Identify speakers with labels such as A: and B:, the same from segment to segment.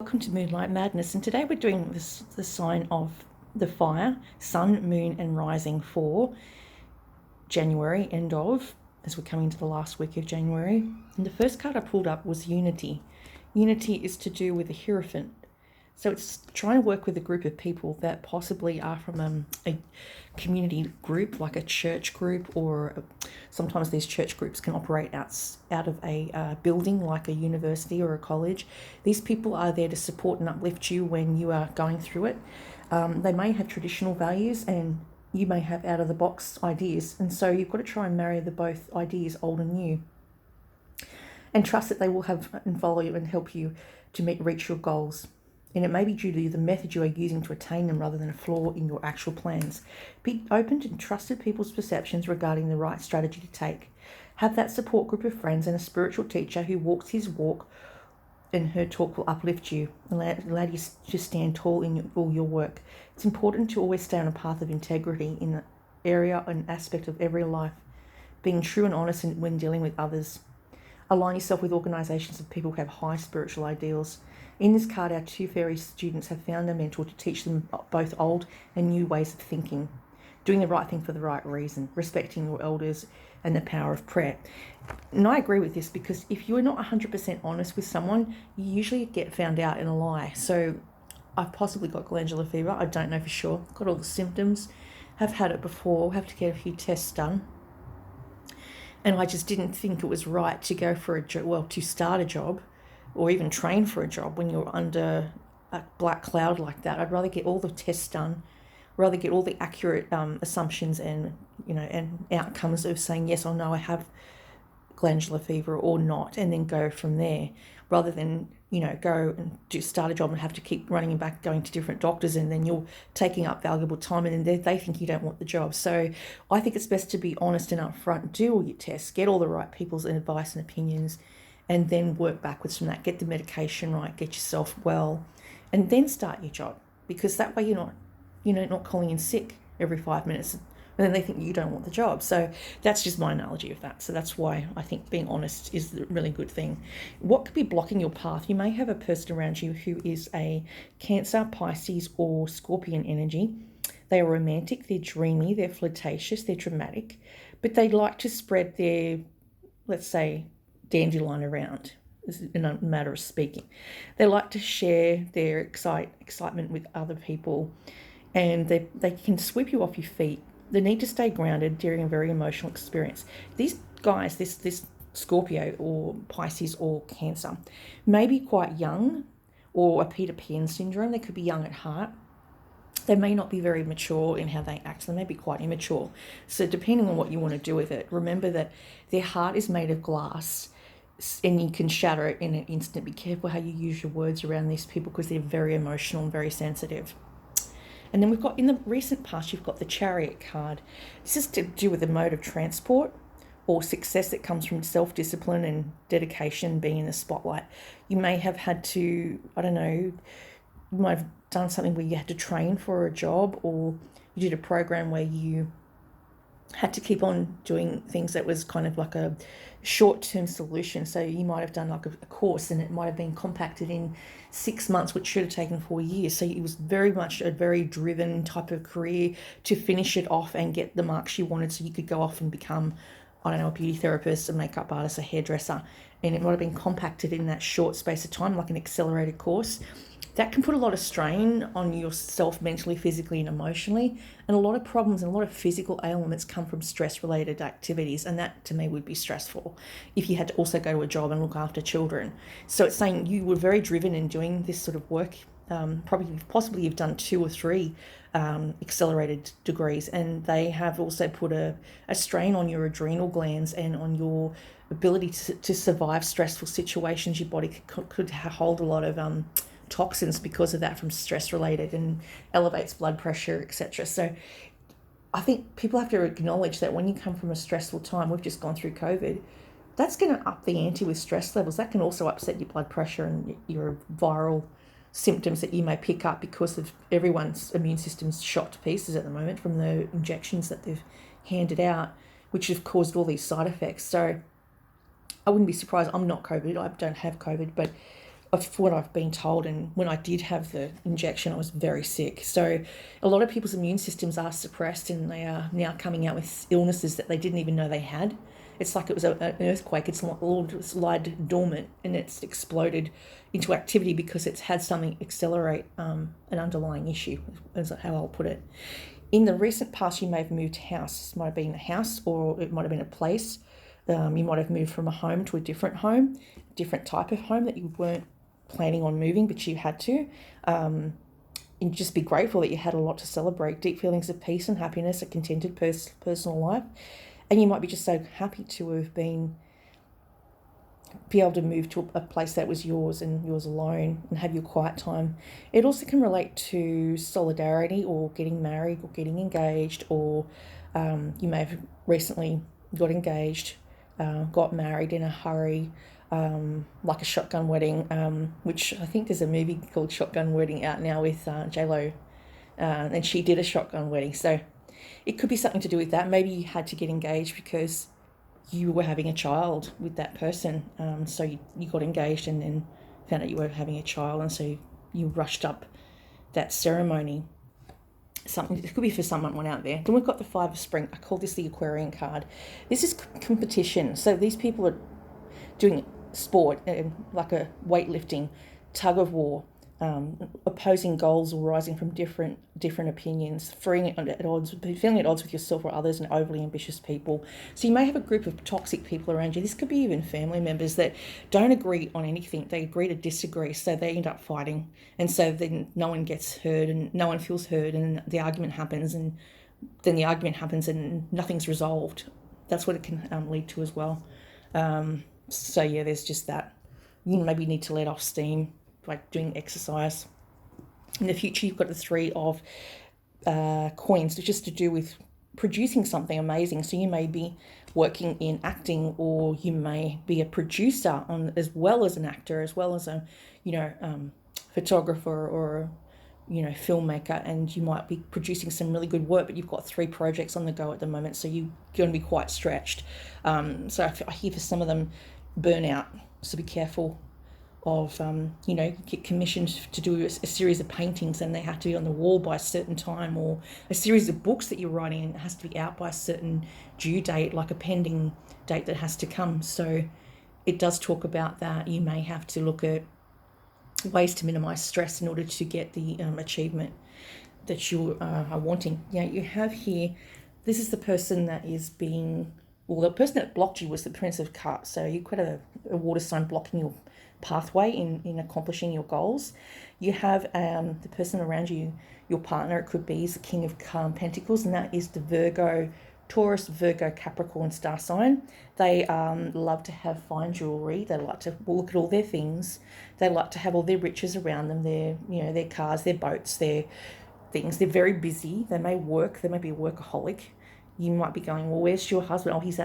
A: Welcome to Moonlight Madness, and today we're doing the sign of the fire, sun, moon, and rising for January, as we're coming to the last week of January. And the first card I pulled up was Unity. Unity is to do with the Hierophant. So it's trying to work with a group of people that possibly are from a community group, like a church group, or sometimes these church groups can operate out of a building, like a university or a college. These people are there to support and uplift you when you are going through it. They may have traditional values and you may have out-of-the-box ideas, and so you've got to try and marry the both ideas, old and new, and trust that they will have and follow you and help you to reach your goals. And it may be due to the method you are using to attain them rather than a flaw in your actual plans. Be open to trusted people's perceptions regarding the right strategy to take. Have that support group of friends and a spiritual teacher who walks his walk, and her talk will uplift you and allow you to stand tall in all your work. It's important to always stay on a path of integrity in the area and aspect of every life, being true and honest when dealing with others. Align yourself with organisations of people who have high spiritual ideals. In this card, our two fairy students have found a mentor to teach them both old and new ways of thinking, doing the right thing for the right reason, respecting your elders, and the power of prayer. And I agree with this, because if you're not 100% honest with someone, you usually get found out in a lie. So I've possibly got glandular fever. I don't know for sure. Got all the symptoms. Have had it before. Have to get a few tests done. And I just didn't think it was right to go for to start a job or even train for a job when you're under a black cloud like that. I'd rather get all the tests done, rather get all the accurate assumptions and outcomes of saying yes or no, I have glandular fever or not, and then go from there, rather than go and start a job and have to keep running back, going to different doctors, and then you're taking up valuable time, and then they think you don't want the job. So I think it's best to be honest and upfront, do all your tests, get all the right people's advice and opinions, and then work backwards from that. Get the medication right, get yourself well, and then start your job, because that way you're not calling in sick every 5 minutes, and then they think you don't want the job. So that's just my analogy of that. So that's why I think being honest is a really good thing. What could be blocking your path? You may have a person around you who is a Cancer, Pisces, or Scorpion energy. They are romantic, they're dreamy, they're flirtatious, they're dramatic, but they like to spread their, let's say, dandelion around, in a matter of speaking. They like to share their excitement with other people, and they can sweep you off your feet. They need to stay grounded during a very emotional experience. These guys, this Scorpio or Pisces or Cancer, may be quite young, or a Peter Pan syndrome. They could be young at heart. They may not be very mature in how they act. They may be quite immature. So depending on what you want to do with it, remember that their heart is made of glass, and you can shatter it in an instant. Be careful how you use your words around these people, because they're very emotional and very sensitive. And then we've got, in the recent past, you've got the Chariot card. This is to do with the mode of transport or success that comes from self-discipline and dedication, being in the spotlight. You may have had to, you might have done something where you had to train for a job, or you did a program where you had to keep on doing things that was kind of like a short-term solution. So you might have done like a course, and it might have been compacted in 6 months, which should have taken 4 years. So it was very much a very driven type of career to finish it off and get the marks you wanted, so you could go off and become, a beauty therapist, a makeup artist, a hairdresser. And it might have been compacted in that short space of time, like an accelerated course. That can put a lot of strain on yourself mentally, physically, and emotionally. And a lot of problems and a lot of physical ailments come from stress-related activities. And that, to me, would be stressful if you had to also go to a job and look after children. So it's saying you were very driven in doing this sort of work. Possibly you've done 2 or 3 accelerated degrees, and they have also put a strain on your adrenal glands and on your ability to survive stressful situations. Your body could hold a lot of toxins because of that, from stress related, and elevates blood pressure, etc. So I think people have to acknowledge that when you come from a stressful time, we've just gone through COVID, that's going to up the ante with stress levels. That can also upset your blood pressure and your viral symptoms that you may pick up, because of everyone's immune system's shot to pieces at the moment from the injections that they've handed out, which have caused all these side effects. So I wouldn't be surprised. I'm not COVID. I don't have COVID, but of what I've been told, and when I did have the injection, I was very sick. So a lot of people's immune systems are suppressed, and they are now coming out with illnesses that they didn't even know they had. It's like it was an earthquake. It's lied dormant, and it's exploded into activity because it's had something accelerate an underlying issue, is how I'll put it. In the recent past, you may have moved house. It might have been a house, or it might have been a place. You might have moved from a home to a different home, different type of home that you weren't planning on moving, but you had to. And just be grateful that you had a lot to celebrate, deep feelings of peace and happiness, a contented personal life. And you might be just so happy to have be able to move to a place that was yours and yours alone and have your quiet time. It also can relate to solidarity, or getting married, or getting engaged, or you may have recently got engaged, got married in a hurry, like a shotgun wedding, which I think there's a movie called Shotgun Wedding out now with J-Lo, and she did a shotgun wedding. So it could be something to do with that. Maybe you had to get engaged because you were having a child with that person, so you got engaged and then found out you were having a child, and so you rushed up that ceremony. Something, it could be for someone out there. Then we've got the Five of Spring. I call this the Aquarian card. This is competition. So these people are doing sport, like a weightlifting, tug of war, opposing goals or rising from different opinions, feeling at odds with yourself or others, and overly ambitious people. So you may have a group of toxic people around you. This could be even family members that don't agree on anything. They agree to disagree, so they end up fighting, and so then no one gets heard and no one feels heard, and the argument happens, and then the argument happens and nothing's resolved. That's what it can lead to as well. So yeah, there's just that. You maybe need to let off steam, like doing exercise. In the future, you've got the Three of Coins, which is to do with producing something amazing. So you may be working in acting, or you may be a producer as well as an actor, as well as a photographer or filmmaker, and you might be producing some really good work, but you've got 3 projects on the go at the moment, so you're going to be quite stretched. So I hear for some of them, burnout. So be careful of get commissioned to do a series of paintings, and they have to be on the wall by a certain time, or a series of books that you're writing and it has to be out by a certain due date, like a pending date that has to come. So it does talk about that. You may have to look at ways to minimize stress in order to get the achievement that you are wanting. You have here, this is the person that is being, well, the person that blocked you was the Prince of Cups. So you've got a water sign blocking your pathway in accomplishing your goals. You have the person around you, your partner, it could be, is the King of Pentacles, and that is the Virgo, Taurus, Virgo, Capricorn star sign. They love to have fine jewelry. They like to look at all their things. They like to have all their riches around them, their cars, their boats, their things. They're very busy. They may work. They may be a workaholic. You might be going, well, where's your husband? Oh, he's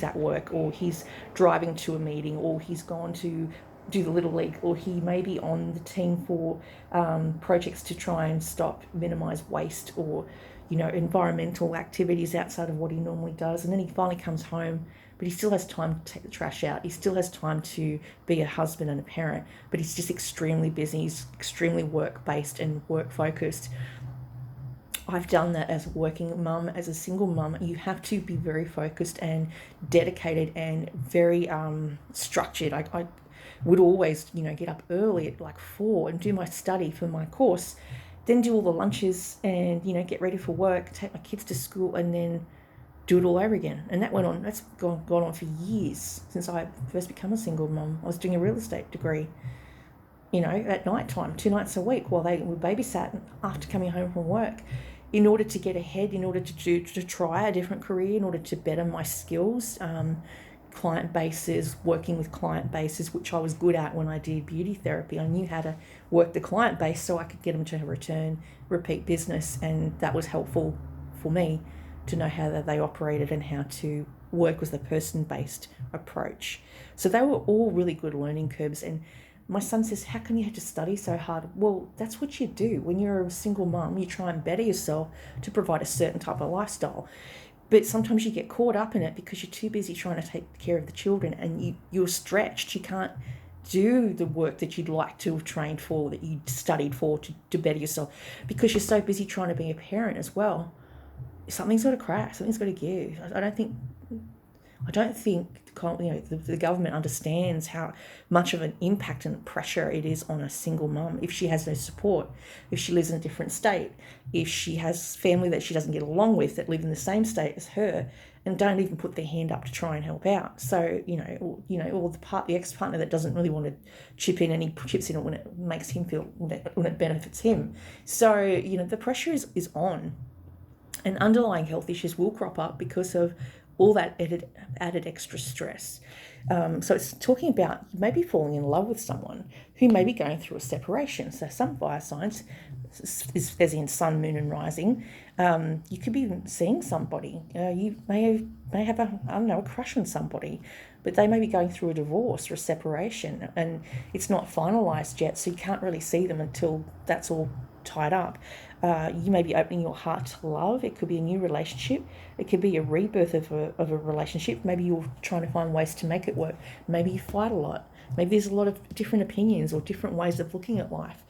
A: at work, or he's driving to a meeting, or he's gone to do the Little League, or he may be on the team for projects to try and minimize waste, or environmental activities outside of what he normally does. And then he finally comes home, but he still has time to take the trash out. He still has time to be a husband and a parent, but he's just extremely busy. He's extremely work-based and work-focused. I've done that as a working mum, as a single mum. You have to be very focused and dedicated and very structured. I would always, get up early at like 4 and do my study for my course, then do all the lunches and, get ready for work, take my kids to school, and then do it all over again. And that's gone on for years since I first became a single mum. I was doing a real estate degree, at night time, 2 nights a week, while they were babysat after coming home from work, in order to get ahead, in order to try a different career, in order to better my skills, client bases, working with client bases, which I was good at when I did beauty therapy. I knew how to work the client base so I could get them to repeat business, and that was helpful for me to know how they operated and how to work with a person-based approach. So they were all really good learning curves. And my son says, how come you have to study so hard? Well, that's what you do. When you're a single mum, you try and better yourself to provide a certain type of lifestyle. But sometimes you get caught up in it because you're too busy trying to take care of the children, and you're stretched. You can't do the work that you'd like to have trained for, that you studied for to better yourself, because you're so busy trying to be a parent as well. Something's got to crack, something's got to give. I don't think the government understands how much of an impact and pressure it is on a single mum if she has no support, if she lives in a different state, if she has family that she doesn't get along with that live in the same state as her and don't even put their hand up to try and help out. So, or the ex-partner that doesn't really want to chip in, and he chips in when it makes him feel, when it benefits him. So, the pressure is on. And underlying health issues will crop up because of all that added extra stress. So it's talking about maybe falling in love with someone who may be going through a separation. So some fire signs, as in sun, moon, and rising, you could be seeing somebody. You may have a crush on somebody, but they may be going through a divorce or a separation, and it's not finalised yet, so you can't really see them until that's all tied up. You may be opening your heart to love. It could be a new relationship. It could be a rebirth of a relationship. Maybe you're trying to find ways to make it work. Maybe you fight a lot. Maybe there's a lot of different opinions or different ways of looking at life.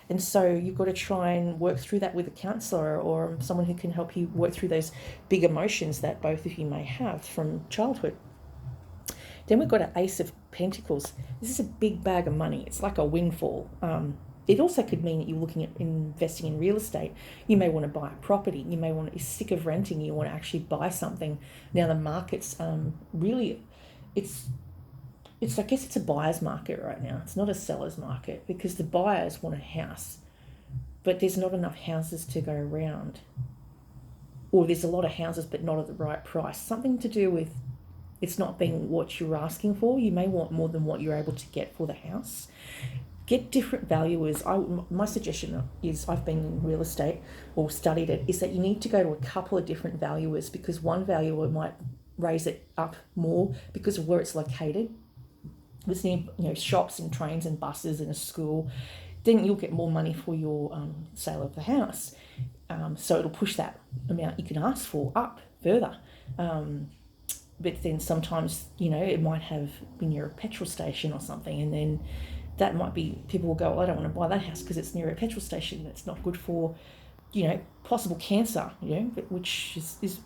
A: And so you've got to try and work through that with a counsellor or someone who can help you work through those big emotions that both of you may have from childhood. Then we've got an Ace of Pentacles. This is a big bag of money. It's like a windfall. It also could mean that you're looking at investing in real estate. You may want to buy a property. You may want to, you're sick of renting. You want to actually buy something. Now the market's really, I guess it's a buyer's market right now. It's not a seller's market because the buyers want a house, but there's not enough houses to go around. Or there's a lot of houses, but not at the right price. Something to do with it's not being what you're asking for. You may want more than what you're able to get for the house. Get different valuers. My suggestion is, I've been in real estate or studied it, is that you need to go to a couple of different valuers because one valuer might raise it up more because of where it's located. If it's near shops and trains and buses and a school, then you'll get more money for your sale of the house. So it'll push that amount you can ask for up further. But then sometimes, it might have been near a petrol station or something, and then that might be, people will go, I don't want to buy that house because it's near a petrol station. That's not good for, possible cancer, which is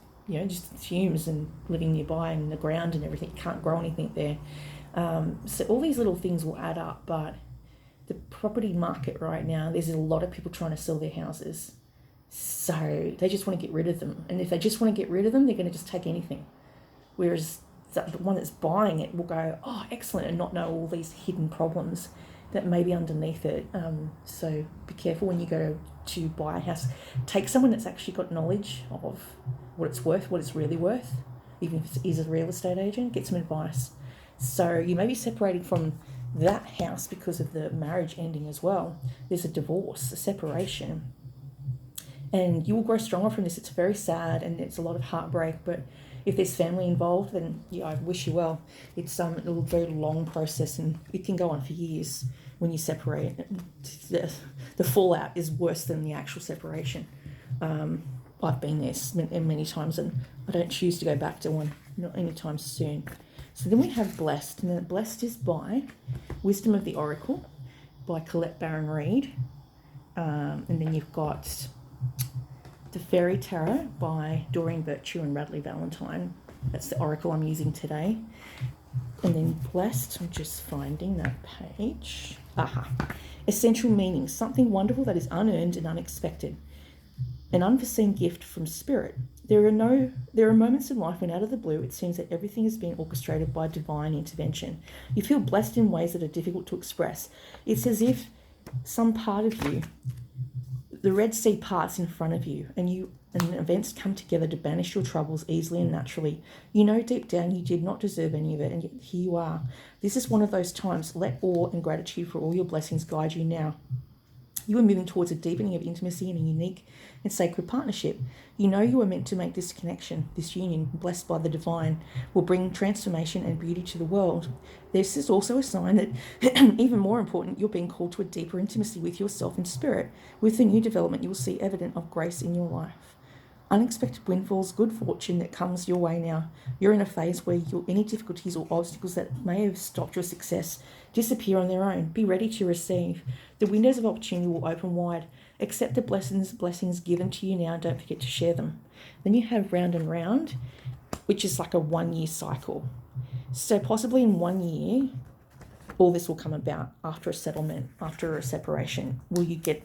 A: just fumes and living nearby and the ground and everything. You can't grow anything there. So all these little things will add up, but the property market right now, there's a lot of people trying to sell their houses. So they just want to get rid of them. And if they just want to get rid of them, they're going to just take anything. Whereas the one that's buying it will go, oh, excellent, and not know all these hidden problems that may be underneath it. So be careful when you go to buy a house. Take someone that's actually got knowledge of what it's worth, what it's really worth, even if it is a real estate agent. Get some advice. So you may be separating from that house because of the marriage ending as well. There's a divorce, a separation. And you will grow stronger from this. It's very sad and it's a lot of heartbreak, but if there's family involved, then I wish you well. It's a very long process and it can go on for years when you separate. The fallout is worse than the actual separation. I've been there many times and I don't choose to go back to one, not anytime soon. So then we have Blessed, and then Blessed is by Wisdom of the Oracle by Colette Baron Reid. And then you've got The Fairy Tarot by Doreen Virtue and Radley Valentine. That's the oracle I'm using today. And then Blessed, I'm just finding that page. Essential meaning, something wonderful that is unearned and unexpected. An unforeseen gift from spirit. There are moments in life when out of the blue it seems that everything is being orchestrated by divine intervention. You feel blessed in ways that are difficult to express. It's as if some part of you, the Red Sea parts in front of you, and events come together to banish your troubles easily and naturally. You know deep down you did not deserve any of it, and yet here you are. This is one of those times. Let awe and gratitude for all your blessings guide you now. You are moving towards a deepening of intimacy and a unique and sacred partnership. You know you are meant to make this connection, this union, blessed by the divine, will bring transformation and beauty to the world. This is also a sign that, even more important, you're being called to a deeper intimacy with yourself and spirit. With the new development, you will see evidence of grace in your life. Unexpected windfalls, good fortune that comes your way now. You're in a phase where any difficulties or obstacles that may have stopped your success disappear on their own. Be ready to receive. The windows of opportunity will open wide. Accept the blessings given to you now, and don't forget to share them. Then you have round and round, which is like a 1 year cycle. So possibly in 1 year, all this will come about after a settlement, after a separation. Will you get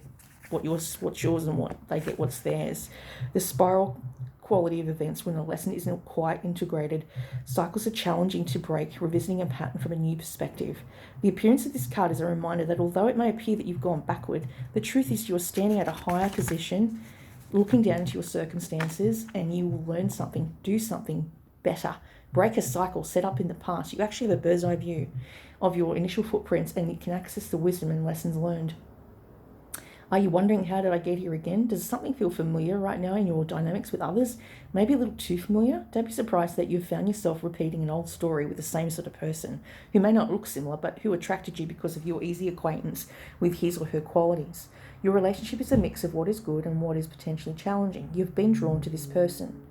A: what's yours and what they get what's theirs? The spiral quality of events when a lesson isn't quite integrated. Cycles are challenging to break, revisiting a pattern from a new perspective. The appearance of this card is a reminder that although it may appear that you've gone backward, the truth is you're standing at a higher position, looking down into your circumstances, and you will learn something, do something better, break a cycle set up in the past. You actually have a bird's eye view of your initial footprints, and you can access the wisdom and lessons learned. Are you wondering, how did I get here again? Does something feel familiar right now in your dynamics with others? Maybe a little too familiar? Don't be surprised that you've found yourself repeating an old story with the same sort of person, who may not look similar, but who attracted you because of your easy acquaintance with his or her qualities. Your relationship is a mix of what is good and what is potentially challenging. You've been drawn to this person.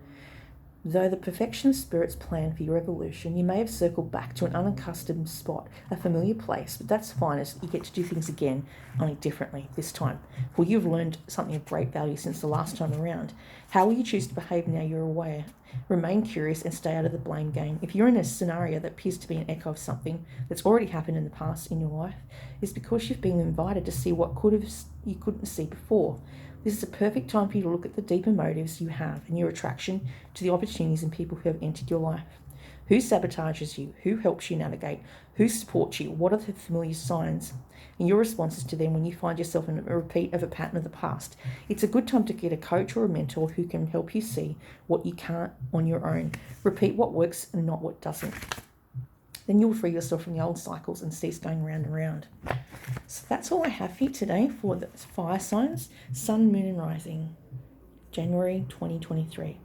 A: Though the perfection of Spirit's plan for your evolution, you may have circled back to an unaccustomed spot, a familiar place, but that's fine, as you get to do things again, only differently this time. For you've learned something of great value since the last time around. How will you choose to behave now you're aware? Remain curious and stay out of the blame game. If you're in a scenario that appears to be an echo of something that's already happened in the past in your life, it's because you've been invited to see what you couldn't see before. This is a perfect time for you to look at the deeper motives you have and your attraction to the opportunities and people who have entered your life. Who sabotages you? Who helps you navigate? Who supports you? What are the familiar signs? And your responses to them when you find yourself in a repeat of a pattern of the past. It's a good time to get a coach or a mentor who can help you see what you can't on your own. Repeat what works and not what doesn't. Then you'll free yourself from the old cycles and cease going round and round. So that's all I have for you today for the fire signs, Sun, Moon and Rising, January 2023.